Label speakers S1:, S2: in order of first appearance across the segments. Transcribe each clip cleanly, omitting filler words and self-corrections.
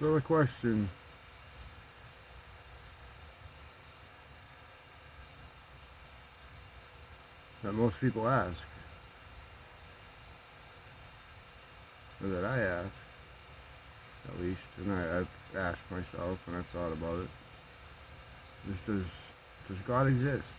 S1: So the question that most people ask, or that I ask, at least, and I've asked myself and I've thought about it, is does God exist?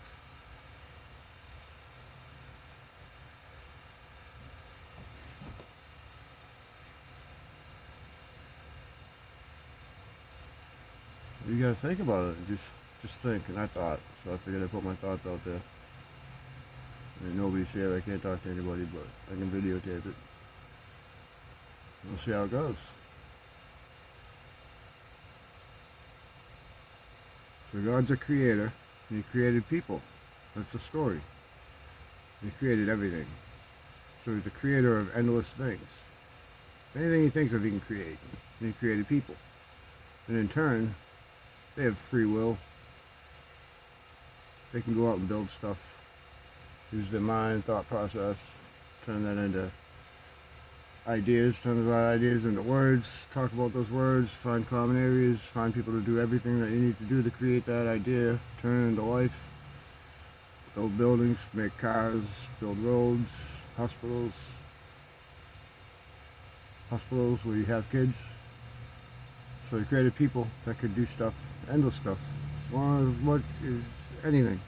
S1: You gotta think about it. Just think, and I thought. So I figured I'd put my thoughts out there. I mean, nobody's here. I can't talk to anybody, but I can videotape it. We'll see how it goes. So God's a creator, and He created people. That's the story. He created everything. So He's the creator of endless things. Anything He thinks of, He can create. And He created people. And in turn, they have free will. They can go out and build stuff. Use their mind, thought process, turn that into ideas, turn those ideas into words, talk about those words, find common areas, find people to do everything that you need to do to create that idea, turn it into life, build buildings, make cars, build roads, hospitals where you have kids. So he created people that could do stuff, endless stuff, as long as much as anything.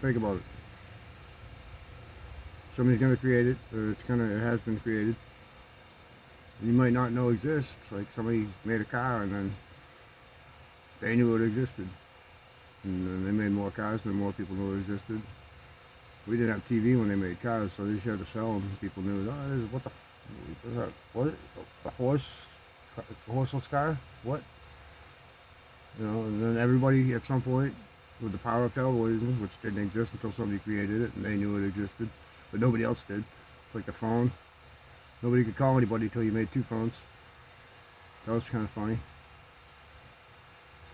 S1: Think about it. Somebody's gonna create it, or it has been created. You might not know exists. Like somebody made a car and then they knew it existed. And then they made more cars and more people knew it existed. We didn't have TV when they made cars, so they just had to sell them. People knew, what is that? What? A horseless car? What? You know, and then everybody at some point, with the power of television, which didn't exist until somebody created it and they knew it existed, but nobody else did. It's like the phone. Nobody could call anybody until you made two phones. That was kind of funny.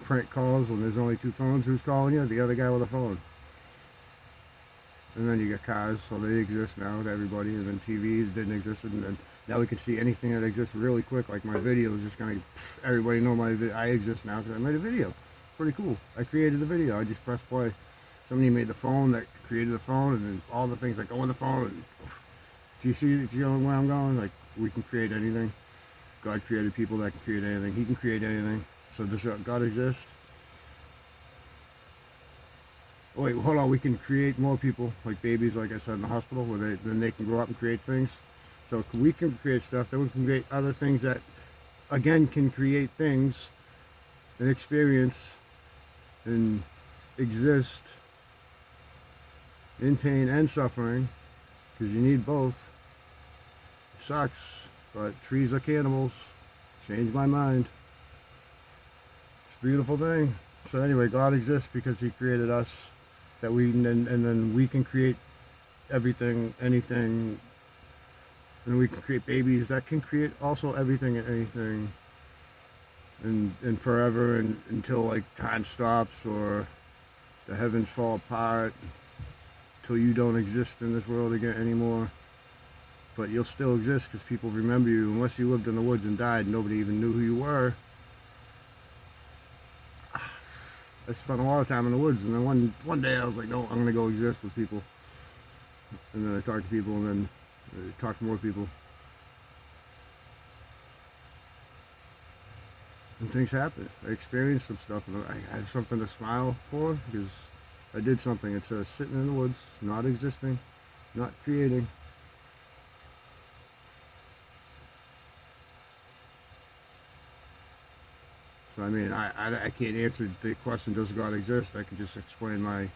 S1: Prank calls when there's only two phones. Who's calling you? The other guy with a phone. And then you get cars, so they exist now to everybody. And then TV didn't exist, and then now we can see anything that exists really quick. Like my video is just gonna everybody know I exist now because I made a video. Pretty cool. I created the video. I just pressed play. Somebody made the phone that created the phone, and then all the things that go in the phone. And, do you see where I'm going? Like, we can create anything. God created people that can create anything. He can create anything. So does God exist? Oh, wait, hold on. We can create more people, like babies, like I said, in the hospital, where then they can grow up and create things. So we can create stuff, then we can create other things that, again, can create things and experience and exist in pain and suffering, because you need both. It sucks, but trees are cannibals. Changed my mind. It's a beautiful thing. So anyway, God exists because He created us, that and then we can create everything, anything, and we can create babies that can create also everything and anything, and forever, and until like time stops or the heavens fall apart, till you don't exist in this world again anymore. But you'll still exist because people remember you. Unless you lived in the woods and died, nobody even knew who you were. I spent a lot of time in the woods, and then one day I was like, no, I'm gonna go exist with people. And then I talked to people, and then I talked to more people, and things happen. I experienced some stuff, and I have something to smile for because I did something instead of sitting in the woods, not existing, not creating. So I mean, I can't answer the question, does God exist? I can just explain my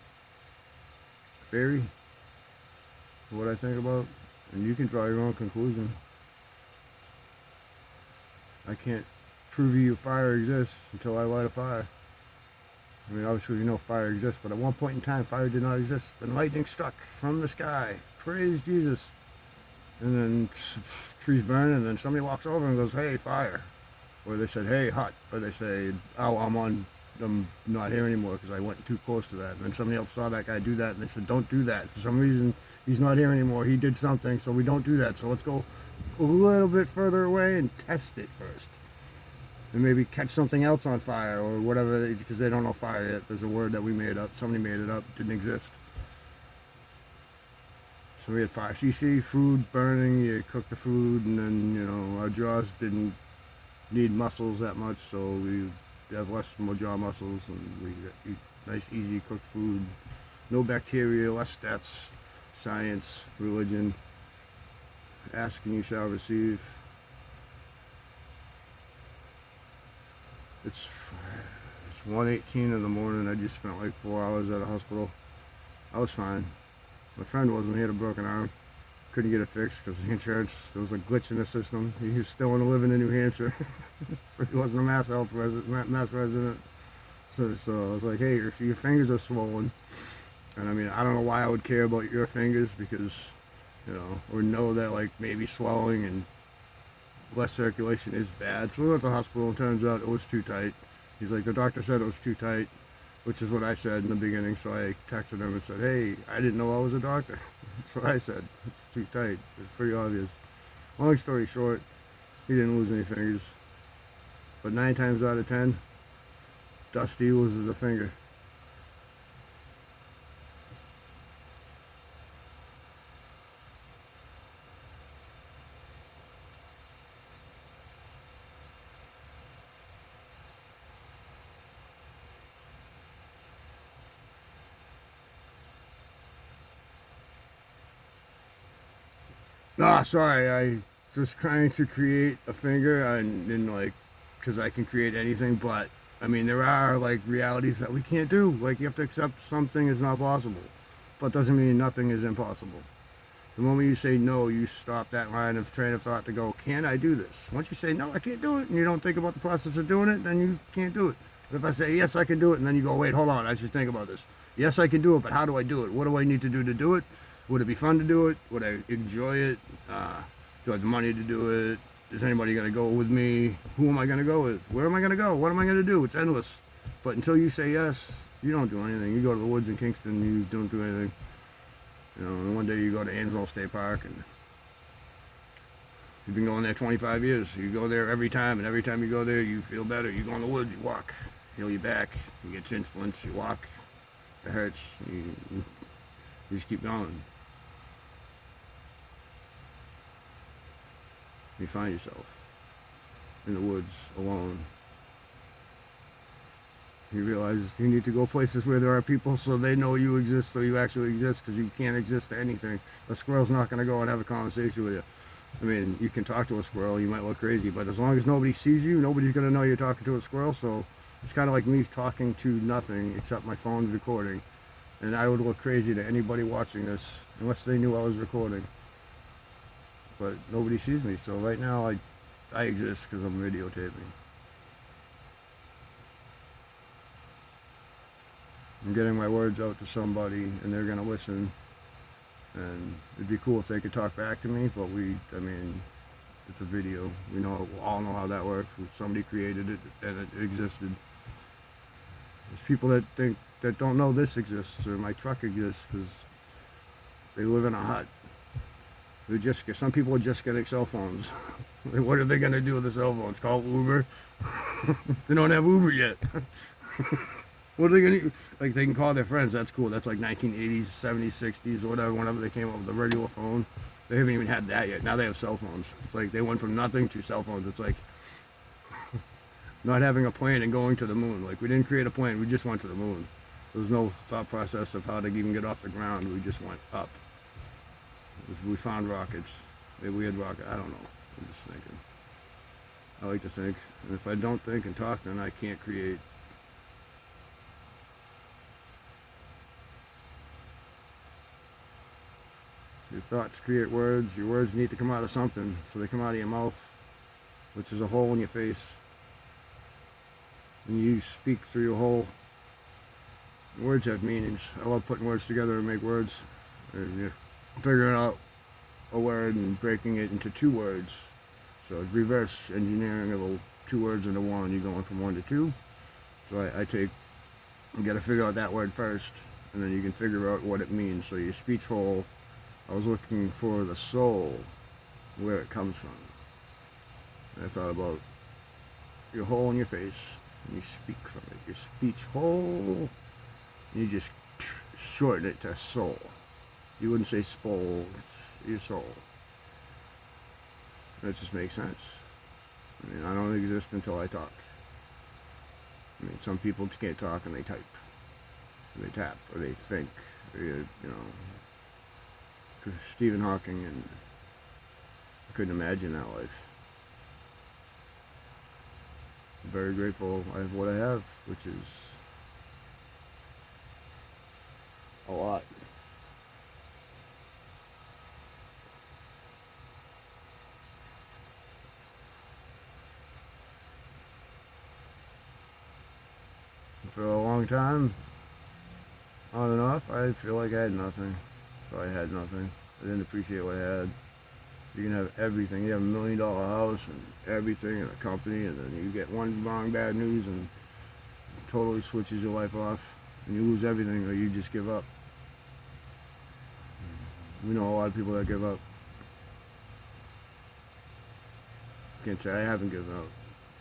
S1: theory, what I think about, and you can draw your own conclusion. I can't prove you fire exists until I light a fire. I mean, obviously we know fire exists, but at one point in time, fire did not exist. Then lightning struck from the sky. Praise Jesus. And then trees burn, and then somebody walks over and goes, hey, fire. Or they said, hey, hot. Or they say, oh, I'm not here anymore because I went too close to that. And then somebody else saw that guy do that, and they said, don't do that. For some reason, he's not here anymore. He did something, so we don't do that. So let's go a little bit further away and test it first. and maybe catch something else on fire or whatever, because they don't know fire yet. There's a word that we made up. Somebody made it up. Didn't exist. So we had fire. So you see food burning, you cook the food, and then, you know, our jaws didn't need muscles that much, so we have more jaw muscles, and we eat nice, easy cooked food. No bacteria, less deaths. Science, religion. Ask and you shall receive. It's 1:18 in the morning. I just spent like 4 hours at a hospital. I was fine. My friend wasn't. He had a broken arm. Couldn't get it fixed because the insurance, there was a glitch in the system. He was still living in New Hampshire. So he wasn't a mass resident. So I was like, hey, if your fingers are swollen, and I mean, I don't know why I would care about your fingers, because, you know, or know that like maybe swelling and less circulation is bad. So we went to the hospital, and turns out it was too tight. He's like, the doctor said it was too tight, which is what I said in the beginning. So I texted him and said, hey, I didn't know I was a doctor. That's what I said. It's too tight. It's pretty obvious. Long story short, he didn't lose any fingers. But 9 times out of 10, Dusty loses a finger. Ah, sorry, I was trying to create a finger, and like, because I can create anything, but I mean, there are like realities that we can't do. Like, you have to accept something is not possible, but doesn't mean nothing is impossible. The moment you say no, you stop that line of train of thought to go, can I do this? Once you say no, I can't do it, and you don't think about the process of doing it, then you can't do it. But if I say yes, I can do it, and then you go, wait, hold on, I should think about this. Yes, I can do it, but how do I do it? What do I need to do it? Would it be fun to do it? Would I enjoy it? Do I have the money to do it? Is anybody going to go with me? Who am I going to go with? Where am I going to go? What am I going to do? It's endless. But until you say yes, you don't do anything. You go to the woods in Kingston, you don't do anything. You know, and one day you go to Answell State Park, and you've been going there 25 years. You go there every time, and every time you go there, you feel better. You go in the woods, you walk, heal your back, you get shin splints, you walk, it hurts, you just keep going. You find yourself in the woods alone. You realize you need to go places where there are people, so they know you exist, so you actually exist, because you can't exist to anything. A squirrel's not going to go and have a conversation with you. I mean, you can talk to a squirrel, you might look crazy, but as long as nobody sees you, nobody's going to know you're talking to a squirrel. So it's kind of like me talking to nothing except my phone's recording. And I would look crazy to anybody watching this, unless they knew I was recording. But nobody sees me, so right now I exist because I'm videotaping. I'm getting my words out to somebody, and they're gonna listen. And it'd be cool if they could talk back to me, but I mean, it's a video. We all know how that works. Somebody created it, and it existed. There's people that don't know this exists, or my truck exists, because they live in a hut. Some people are just getting cell phones. What are they gonna do with the cell phones? Call Uber? They don't have Uber yet. What are they gonna do? Like, they can call their friends. That's cool. That's like 1980s, 70s, 60s, whatever. Whenever they came up with the regular phone, they haven't even had that yet. Now they have cell phones. It's like they went from nothing to cell phones. It's like not having a plane and going to the moon. Like, we didn't create a plane. We just went to the moon. There was no thought process of how to even get off the ground. We just went up. We found rockets. Maybe we had rockets. I don't know. I'm just thinking. I like to think. And if I don't think and talk, then I can't create. Your thoughts create words. Your words need to come out of something. So they come out of your mouth, which is a hole in your face. And you speak through your hole. Words have meanings. I love putting words together and make words. Figuring out a word and breaking it into 2 words. So it's reverse engineering of 2 words into 1. You're going from 1 to 2. So you got to figure out that word first, and then you can figure out what it means. So your speech hole, I was looking for the soul, where it comes from. And I thought about your hole in your face, and you speak from it. Your speech hole, and you just shorten it to soul. You wouldn't say spole, your soul. That just makes sense. I mean, I don't exist until I talk. I mean, some people can't talk and they type, or they tap, or they think, or, you know, Stephen Hawking, and I couldn't imagine that life. I'm very grateful I have what I have, which is a lot. For a long time, on and off, I feel like I had nothing. So I had nothing. I didn't appreciate what I had. You can have everything. You have $1 million house and everything and a company, and then you get one wrong bad news and totally switches your life off, and you lose everything, or you just give up. We know a lot of people that give up. Can't say I haven't given up,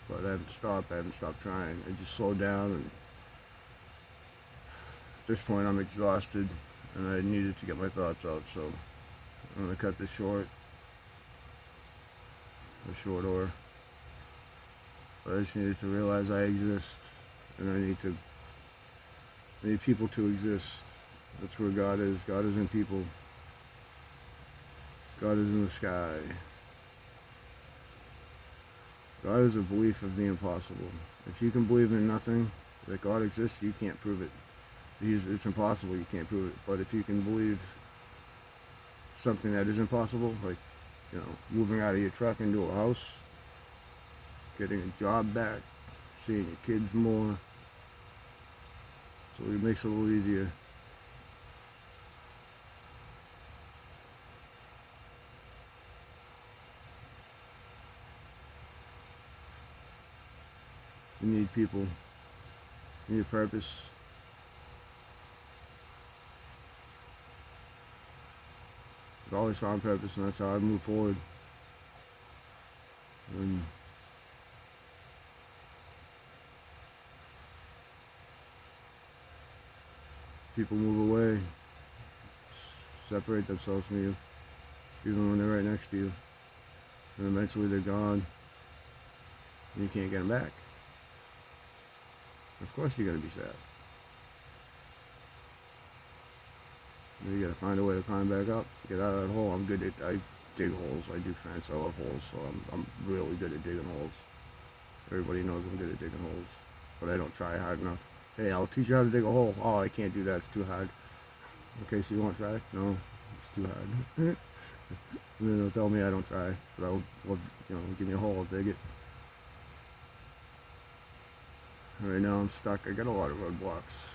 S1: but I haven't stopped. I haven't stopped trying. I just slowed down, and at this point I'm exhausted, and I needed to get my thoughts out, so I'm going to cut this short. A short or. But I just needed to realize I exist, and I need people to exist. That's where God is. God is in people. God is in the sky. God is a belief of the impossible. If you can believe in nothing, that God exists, you can't prove it. It's impossible, you can't prove it. But if you can believe something that is impossible, like, you know, moving out of your truck into a house, getting a job back, seeing your kids more, so it makes it a little easier. You need people. You need a purpose. I've always found purpose, and that's how I move forward. And people move away, separate themselves from you, even when they're right next to you, and eventually they're gone, and you can't get them back. Of course you're gonna be sad. You gotta find a way to climb back up, get out of that hole. I'm good at, I dig holes, I do fence, I love holes, so I'm really good at digging holes. Everybody knows I'm good at digging holes, but I don't try hard enough. Hey, I'll teach you how to dig a hole. Oh, I can't do that, it's too hard. Okay, so you won't try? No, it's too hard. And then they'll tell me I don't try, but I'll, you know, give me a hole, I'll dig it. Right now I'm stuck, I got a lot of roadblocks.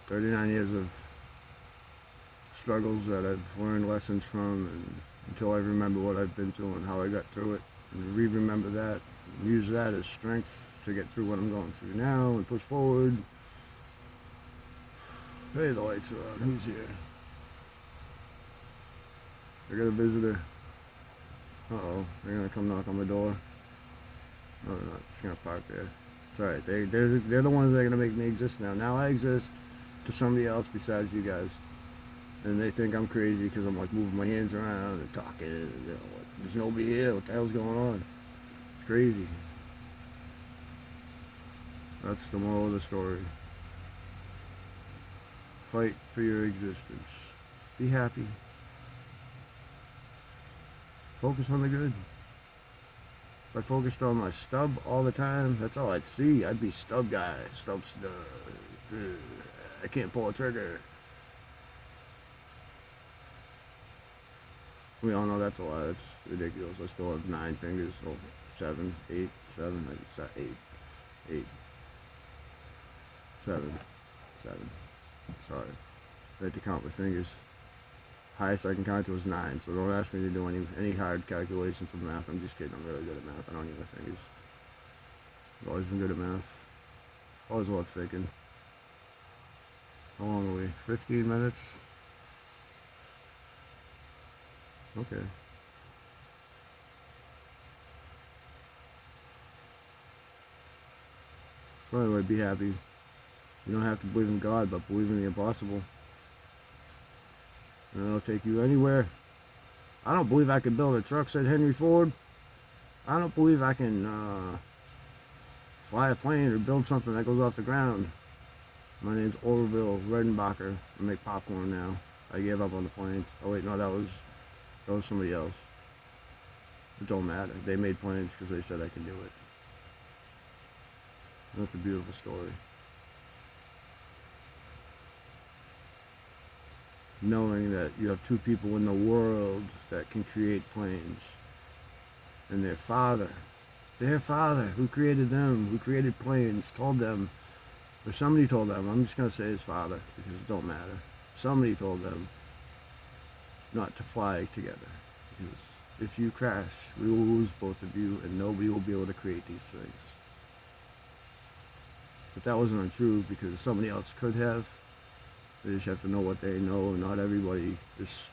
S1: 39 years of struggles that I've learned lessons from, and until I remember what I've been through and how I got through it, and remember that, and use that as strength to get through what I'm going through now and push forward. Hey, the lights are on. Who's here? I got a visitor. Uh-oh, they're gonna come knock on my door. No, they're not. Just gonna park there. It's alright. They're the ones that are gonna make me exist now. Now I exist to somebody else besides you guys. And they think I'm crazy because I'm like moving my hands around and talking. And, you know, like, there's nobody here. What the hell's going on? It's crazy. That's the moral of the story. Fight for your existence. Be happy. Focus on the good. If I focused on my stub all the time, that's all I'd see. I'd be stub guy. Stub. I can't pull a trigger. We all know that's a lot. It's ridiculous. I still have 9 fingers. Oh, 7, 8, 7, 8, 7. Sorry. I had to count my fingers. Highest I can count to is 9, so don't ask me to do any hard calculations of math. I'm just kidding. I'm really good at math. I don't need my fingers. I've always been good at math. Always loved thinking. How long are we? 15 minutes? Okay. So anyway, be happy. You don't have to believe in God, but believe in the impossible. And it'll take you anywhere. I don't believe I can build a truck, said Henry Ford. I don't believe I can fly a plane or build something that goes off the ground. My name's Orville Redenbacher. I make popcorn now. I gave up on the planes. Oh wait, no, that was somebody else. It don't matter. They made planes because they said I can do it. That's a beautiful story. Knowing that you have two people in the world that can create planes, and their father who created them, who created planes, told them, or somebody told them, I'm just going to say his father because it don't matter, somebody told them not to fly together, because if you crash, we will lose both of you and nobody will be able to create these things. But that wasn't untrue, because somebody else could have. They just have to know what they know, and not everybody is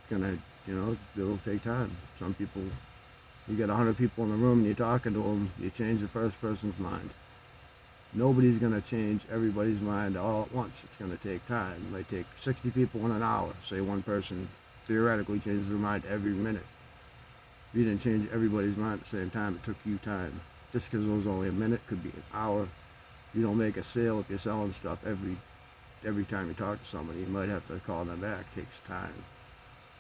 S1: gonna, it'll take time. Some people, you get 100 people in the room and you're talking to them, you change the first person's mind. Nobody's gonna change everybody's mind all at once. It's gonna take time. It might take 60 people in an hour. Say one person theoretically changes their mind every minute. You didn't change everybody's mind at the same time. It took you time. Just because it was only a minute, could be an hour. You don't make a sale if you're selling stuff every time you talk to somebody. You might have to call them back. It takes time.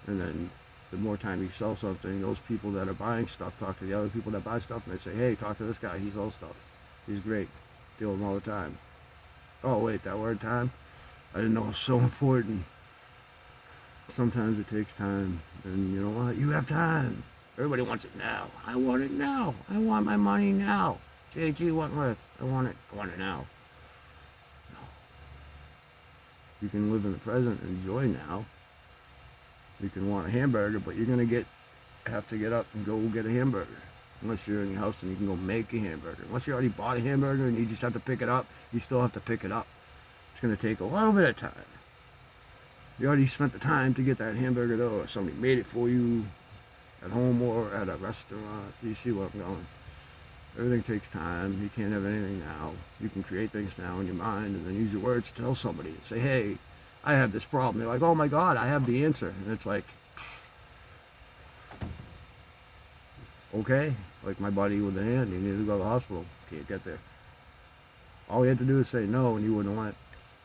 S1: And then the more time you sell something, those people that are buying stuff talk to the other people that buy stuff, and they say, hey, talk to this guy, he sells stuff, he's great, deal with him all the time. Oh wait, that word time, I didn't know it was so important. Sometimes it takes time, and you know what, you have time. Everybody wants it now. I want it now. I want my money now. J.G. Wentworth, I want it now. You can live in the present and enjoy now. You can want a hamburger, but you're going to have to get up and go get a hamburger. Unless you're in your house and you can go make a hamburger. Unless you already bought a hamburger and you just have to pick it up, you still have to pick it up. It's going to take a little bit of time. You already spent the time to get that hamburger though, or somebody made it for you at home or at a restaurant. You see where I'm going. Everything takes time. You can't have anything now. You can create things now in your mind and then use your words to tell somebody and say, hey, I have this problem. They're like, oh my God, I have the answer. And it's like, okay, like my buddy with the hand, you need to go to the hospital. Can't get there. All you had to do is say no, and you wouldn't want it.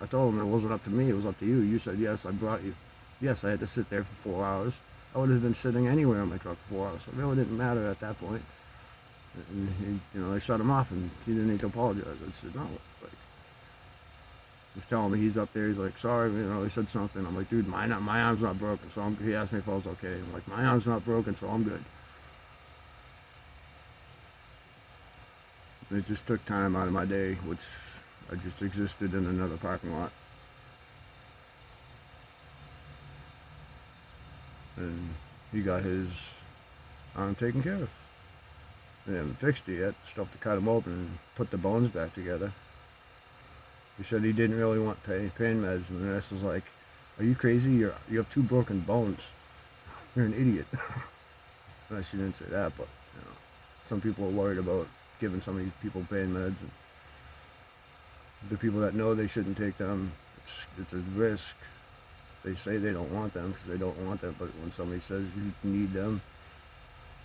S1: I told him it wasn't up to me, it was up to you. You said yes, I brought you. Yes, I had to sit there for 4 hours. I would have been sitting anywhere in my truck for 4 hours. So it really didn't matter at that point. And they shut him off, and he didn't need to apologize. I said, no, like, he's telling me he's up there, he's like, sorry, they said something. I'm like, dude, my arm's not broken, so he asked me if I was okay. I'm like, my arm's not broken, so I'm good. It just took time out of my day, which I just existed in another parking lot. And he got his arm taken care of. They haven't fixed it yet. Stuff to cut him open and put the bones back together. He said he didn't really want pain meds, and the nurse was like, are you crazy? You have 2 broken bones. You're an idiot. And she didn't say that, but some people are worried about giving some of these people pain meds. And the people that know they shouldn't take them, it's a risk. They say they don't want them because they don't want them, but when somebody says you need them,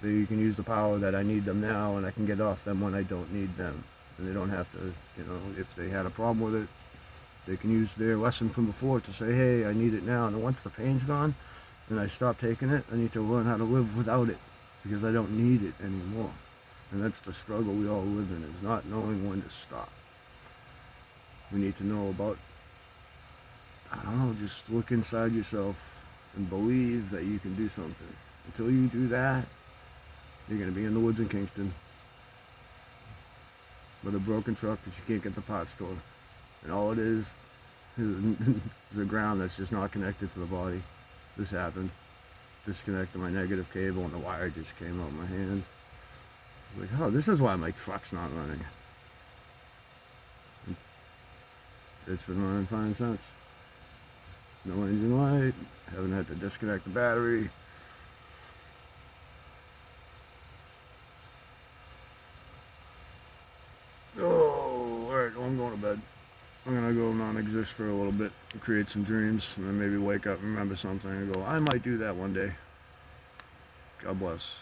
S1: you can use the power that I need them now, and I can get off them when I don't need them. And they don't have to, if they had a problem with it, they can use their lesson from before to say, hey, I need it now. And once the pain's gone, and I stop taking it, I need to learn how to live without it, because I don't need it anymore. And that's the struggle we all live in, is not knowing when to stop. We need to know about, just look inside yourself and believe that you can do something. Until you do that, you're going to be in the woods in Kingston with a broken truck that you can't get the parts store. And all it is a ground that's just not connected to the body. This happened. Disconnected my negative cable and the wire just came out of my hand. I was like, oh, this is why my truck's not running. It's been running fine since. No engine light. Haven't had to disconnect the battery. Oh. bed. I'm gonna go non-exist for a little bit and create some dreams, and then maybe wake up and remember something and go, I might do that one day. God bless.